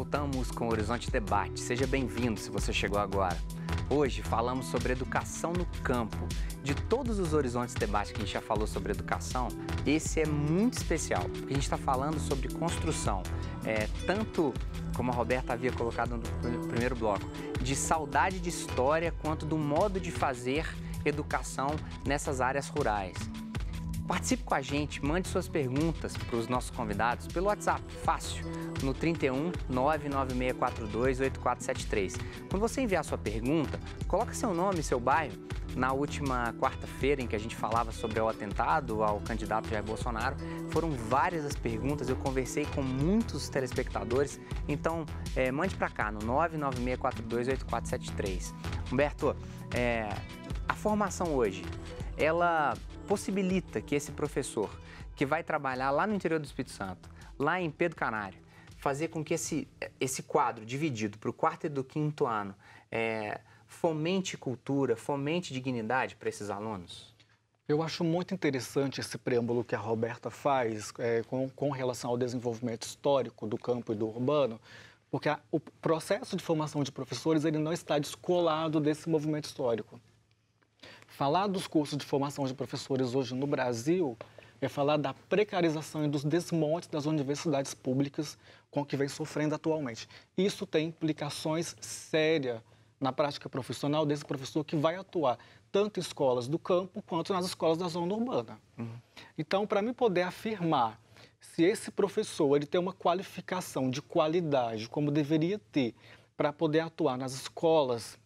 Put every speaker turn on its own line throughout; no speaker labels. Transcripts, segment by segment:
voltamos com o Horizonte Debate. Seja bem-vindo se você chegou agora. Hoje falamos sobre educação no campo. De todos os Horizontes Debate que a gente já falou sobre educação, esse é muito especial, porque a gente está falando sobre construção. Tanto, como a Roberta havia colocado no primeiro bloco, de saudade de história, quanto do modo de fazer educação nessas áreas rurais. Participe com a gente, mande suas perguntas para os nossos convidados pelo WhatsApp, fácil, no 31 99642 8473. Quando você enviar sua pergunta, coloque seu nome e seu bairro. Na última quarta-feira, em que a gente falava sobre o atentado ao candidato Jair Bolsonaro, foram várias as perguntas, eu conversei com muitos telespectadores, então mande para cá, no 99642 8473. Humberto, a formação hoje, ela possibilita que esse professor, que vai trabalhar lá no interior do Espírito Santo, lá em Pedro Canário, fazer com que esse quadro dividido para o quarto e do quinto ano fomente cultura, fomente dignidade para esses alunos?
Eu acho muito interessante esse preâmbulo que a Roberta faz com relação ao desenvolvimento histórico do campo e do urbano, porque o processo de formação de professores ele não está descolado desse movimento histórico. Falar dos cursos de formação de professores hoje no Brasil é falar da precarização e dos desmontes das universidades públicas com o que vem sofrendo atualmente. Isso tem implicações sérias na prática profissional desse professor que vai atuar tanto em escolas do campo quanto nas escolas da zona urbana. Então, para mim poder afirmar se esse professor ele tem uma qualificação de qualidade como deveria ter para poder atuar nas escolas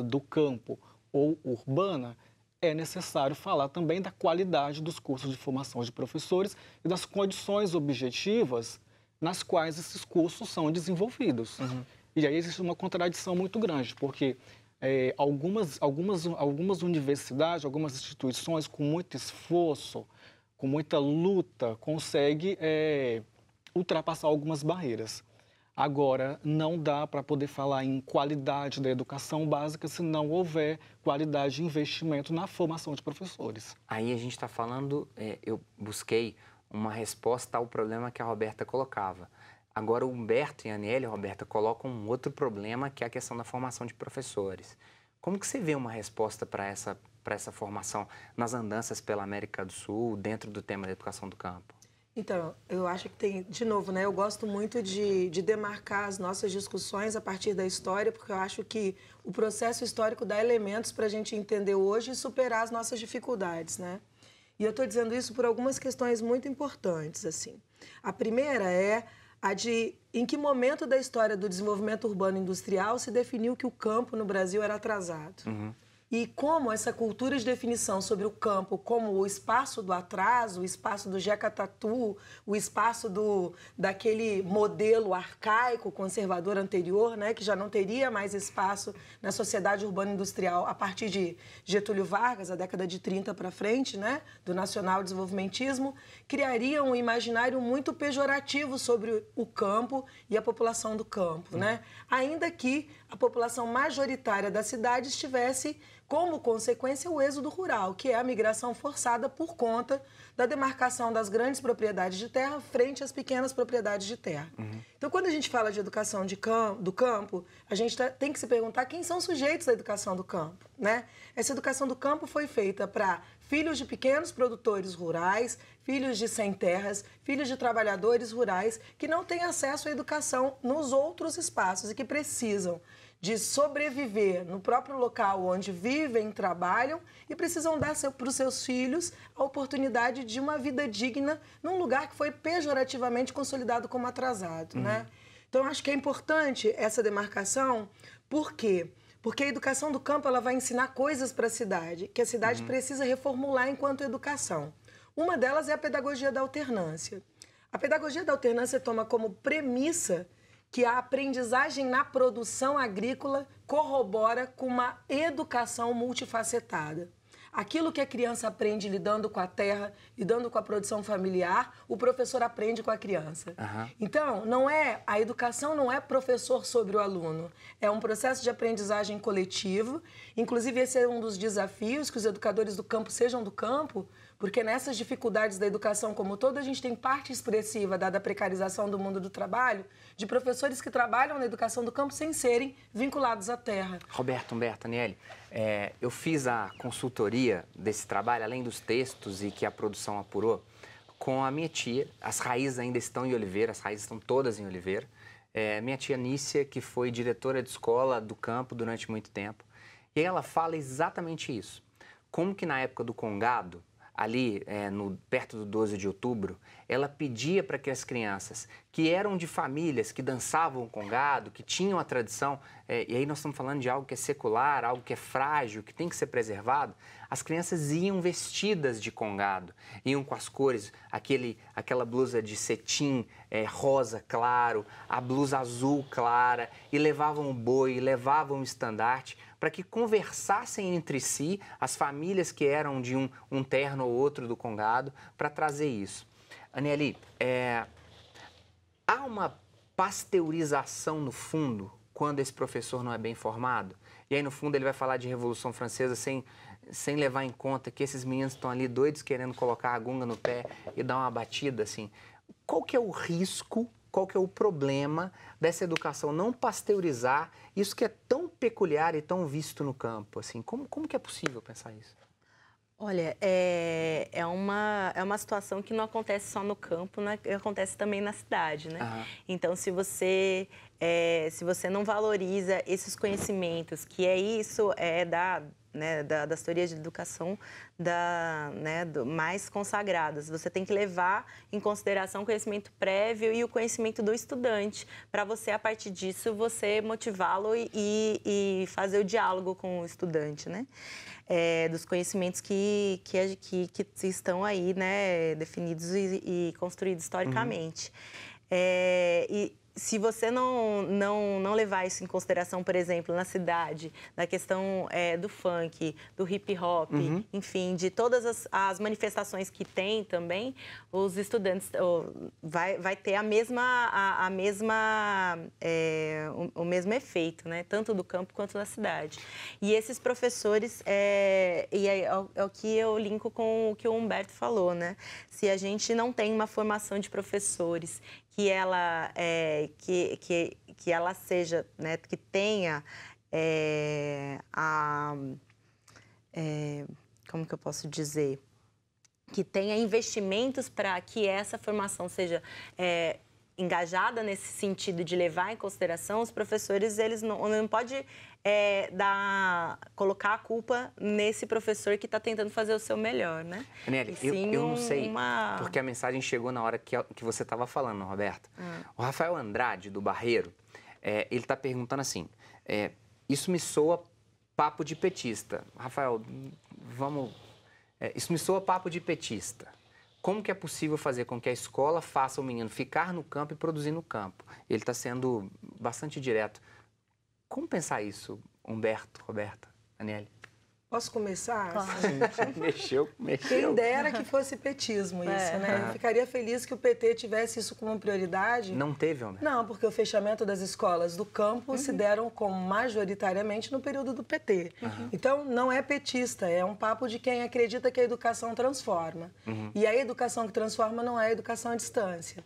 do campo ou urbana, é necessário falar também da qualidade dos cursos de formação de professores e das condições objetivas nas quais esses cursos são desenvolvidos. E aí existe uma contradição muito grande, porque algumas universidades, algumas instituições, com muito esforço, com muita luta, conseguem ultrapassar algumas barreiras. Agora, não dá para poder falar em qualidade da educação básica se não houver qualidade de investimento na formação de professores.
Aí a gente está falando, eu busquei uma resposta ao problema que a Roberta colocava. Agora o Humberto e a Aniele, Roberta, colocam um outro problema, que é a questão da formação de professores. Como que você vê uma resposta para essa formação nas andanças pela América do Sul, dentro do tema da educação do campo?
Então, eu acho que tem, de novo, né? Eu gosto muito de demarcar as nossas discussões a partir da história, porque eu acho que o processo histórico dá elementos para a gente entender hoje e superar as nossas dificuldades, né? E eu estou dizendo isso por algumas questões muito importantes, assim. A primeira é a de em que momento da história do desenvolvimento urbano industrial se definiu que o campo no Brasil era atrasado. E como essa cultura de definição sobre o campo como o espaço do atraso, o espaço do Jeca Tatu, o espaço daquele modelo arcaico, conservador anterior, né, que já não teria mais espaço na sociedade urbana industrial a partir de Getúlio Vargas, a década de 30 para frente, né, do nacional desenvolvimentismo, criaria um imaginário muito pejorativo sobre o campo e a população do campo, né? Ainda que a população majoritária da cidade estivesse como consequência o êxodo rural, que é a migração forçada por conta da demarcação das grandes propriedades de terra frente às pequenas propriedades de terra. Então, quando a gente fala de educação do campo, a gente tem que se perguntar quem são os sujeitos da educação do campo, né? Essa educação do campo foi feita para filhos de pequenos produtores rurais, filhos de sem terras, filhos de trabalhadores rurais que não têm acesso à educação nos outros espaços e que precisam de sobreviver no próprio local onde vivem e trabalham e precisam dar para os seus filhos a oportunidade de uma vida digna num lugar que foi pejorativamente consolidado como atrasado, né? Então, acho que é importante essa demarcação. Por quê? Porque a educação do campo ela vai ensinar coisas para a cidade, que a cidade precisa reformular enquanto educação. Uma delas é a pedagogia da alternância. A pedagogia da alternância toma como premissa que a aprendizagem na produção agrícola corrobora com uma educação multifacetada. aquilo que a criança aprende lidando com a terra, lidando com a produção familiar, o professor aprende com a criança. Então, a educação não é professor sobre o aluno, é um processo de aprendizagem coletivo. Inclusive, esse é um dos desafios, que os educadores do campo sejam do campo, porque nessas dificuldades da educação como toda, a gente tem parte expressiva, dada a precarização do mundo do trabalho, de professores que trabalham na educação do campo sem serem vinculados à terra.
Roberto, Humberto, Aniele, eu fiz a consultoria desse trabalho, além dos textos e que a produção apurou, com a minha tia. As raízes ainda estão em Oliveira, as raízes estão todas em Oliveira. Minha tia Nícia, que foi diretora de escola do campo durante muito tempo. E ela fala exatamente isso. Como que na época do Congado, ali perto do 12 de outubro, ela pedia para que as crianças que eram de famílias que dançavam congado, que tinham a tradição, e aí nós estamos falando de algo que é secular, algo que é frágil, que tem que ser preservado, as crianças iam vestidas de congado, iam com as cores, aquela blusa de cetim rosa claro, a blusa azul clara, e levavam o boi, levavam o estandarte, para que conversassem entre si, as famílias que eram de um terno ou outro do congado, para trazer isso. Aniele, há uma pasteurização no fundo quando esse professor não é bem formado? E aí, no fundo, ele vai falar de Revolução Francesa sem levar em conta que esses meninos estão ali doidos querendo colocar a gunga no pé e dar uma batida, assim. Qual que é o risco, qual que é o problema dessa educação não pasteurizar isso que é tão peculiar e tão visto no campo? Assim, como que é possível pensar isso?
Olha, é uma situação que não acontece só no campo, né? Acontece também na cidade, né? Então, se você não valoriza esses conhecimentos, que das teorias de educação mais consagradas. Você tem que levar em consideração o conhecimento prévio e o conhecimento do estudante, para você, a partir disso, você motivá-lo e fazer o diálogo com o estudante, né? Dos conhecimentos que estão aí, né, definidos e construídos historicamente. E se você não levar isso em consideração, por exemplo, na cidade, na questão do funk, do hip hop, enfim, de todas as manifestações que tem também, os estudantes vai ter o mesmo efeito, né? Tanto do campo quanto da cidade. E esses professores, é o que eu linko com o que o Humberto falou, né? Se a gente não tem uma formação de professores que ela seja, né, que tenha como que eu posso dizer? Que tenha investimentos para que essa formação seja engajada nesse sentido de levar em consideração, os professores, eles não podem colocar a culpa nesse professor que está tentando fazer o seu melhor, né?
Aniele, eu não sei, porque a mensagem chegou na hora que você estava falando, Roberto. O Rafael Andrade, do Barreiro, ele está perguntando assim, isso me soa papo de petista. Rafael, isso me soa papo de petista. Como que é possível fazer com que a escola faça o menino ficar no campo e produzir no campo? Ele está sendo bastante direto. Como pensar isso, Humberto, Roberta, Aniele?
Posso começar?
Claro. Mexeu.
Quem dera que fosse petismo isso, né? Eu ficaria feliz que o PT tivesse isso como prioridade.
Não teve, Humberto?
Não, porque o fechamento das escolas do campo se deram como majoritariamente no período do PT. Então, não é petista, é um papo de quem acredita que a educação transforma. E a educação que transforma não é a educação à distância.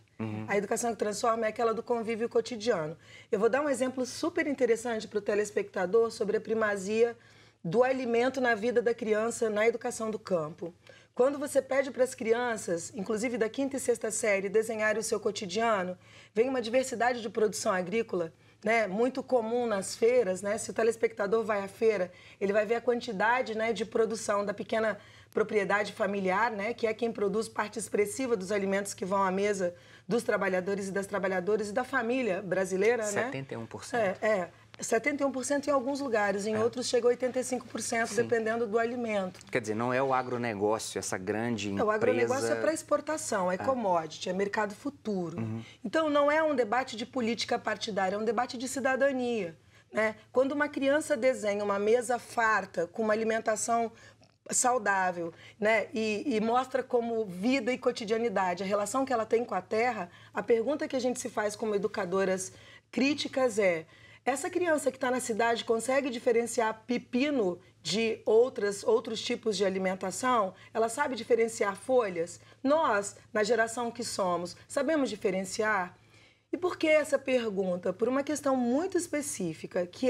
A educação que transforma é aquela do convívio cotidiano. Eu vou dar um exemplo super interessante para o telespectador sobre a primazia do alimento na vida da criança na educação do campo. Quando você pede para as crianças, inclusive da 5ª e 6ª série, desenharem o seu cotidiano, vem uma diversidade de produção agrícola, né, muito comum nas feiras, né? Se o telespectador vai à feira, ele vai ver a quantidade, né, de produção da pequena propriedade familiar, né, que é quem produz parte expressiva dos alimentos que vão à mesa dos trabalhadores e das trabalhadoras e da família brasileira,
71%.
né? 71% em alguns lugares, em outros chega a 85%, dependendo do alimento.
Quer dizer, não é o agronegócio, essa grande empresa...
O agronegócio é para exportação, é commodity, é mercado futuro. Então, não é um debate de política partidária, é um debate de cidadania, né? Quando uma criança desenha uma mesa farta, com uma alimentação saudável, né? E mostra como vida e cotidianidade, a relação que ela tem com a terra. A pergunta que a gente se faz como educadoras críticas é: essa criança que está na cidade consegue diferenciar pepino de outros tipos de alimentação? Ela sabe diferenciar folhas? Nós, na geração que somos, sabemos diferenciar? E por que essa pergunta? Por uma questão muito específica, que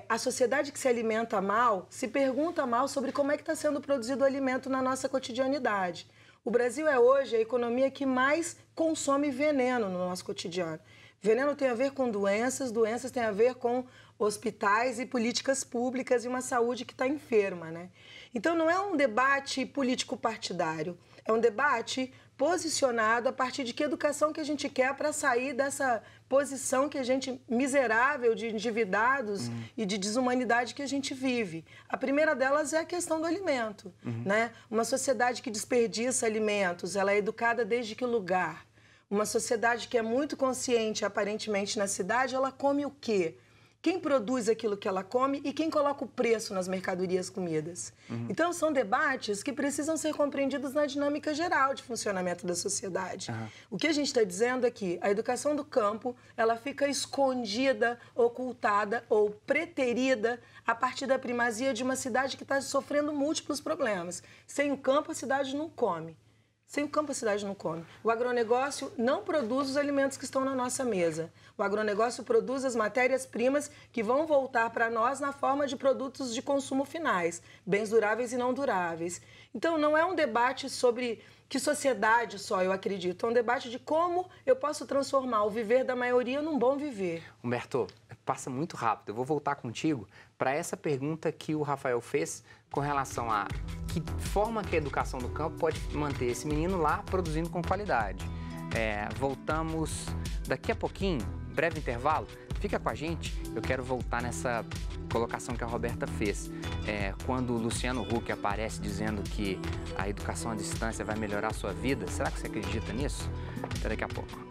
a sociedade que se alimenta mal se pergunta mal sobre como é que está sendo produzido o alimento na nossa cotidianidade. O Brasil é hoje a economia que mais consome veneno no nosso cotidiano. Veneno tem a ver com doenças, doenças têm a ver com hospitais e políticas públicas e uma saúde que está enferma, né? Então não é um debate político-partidário, é um debate posicionado a partir de que educação que a gente quer para sair dessa posição que a gente, miserável de endividados e de desumanidade que a gente vive. A primeira delas é a questão do alimento, né? Uma sociedade que desperdiça alimentos, ela é educada desde que lugar? Uma sociedade que é muito consciente, aparentemente, na cidade, ela come o quê? Quem produz aquilo que ela come e quem coloca o preço nas mercadorias comidas. Então, são debates que precisam ser compreendidos na dinâmica geral de funcionamento da sociedade. O que a gente está dizendo é que a educação do campo, ela fica escondida, ocultada ou preterida a partir da primazia de uma cidade que está sofrendo múltiplos problemas. Sem o campo, a cidade não come. Sem o campo, a cidade não come. O agronegócio não produz os alimentos que estão na nossa mesa. O agronegócio produz as matérias-primas que vão voltar para nós na forma de produtos de consumo finais, bens duráveis e não duráveis. Então, não é um debate sobre que sociedade só, eu acredito. É um debate de como eu posso transformar o viver da maioria num bom viver.
Humberto, passa muito rápido. Eu vou voltar contigo para essa pergunta que o Rafael fez com relação a que forma que a educação do campo pode manter esse menino lá produzindo com qualidade. Voltamos daqui a pouquinho, breve intervalo. Fica com a gente, eu quero voltar nessa colocação que a Roberta fez. Quando o Luciano Huck aparece dizendo que a educação à distância vai melhorar a sua vida, será que você acredita nisso? Até daqui a pouco.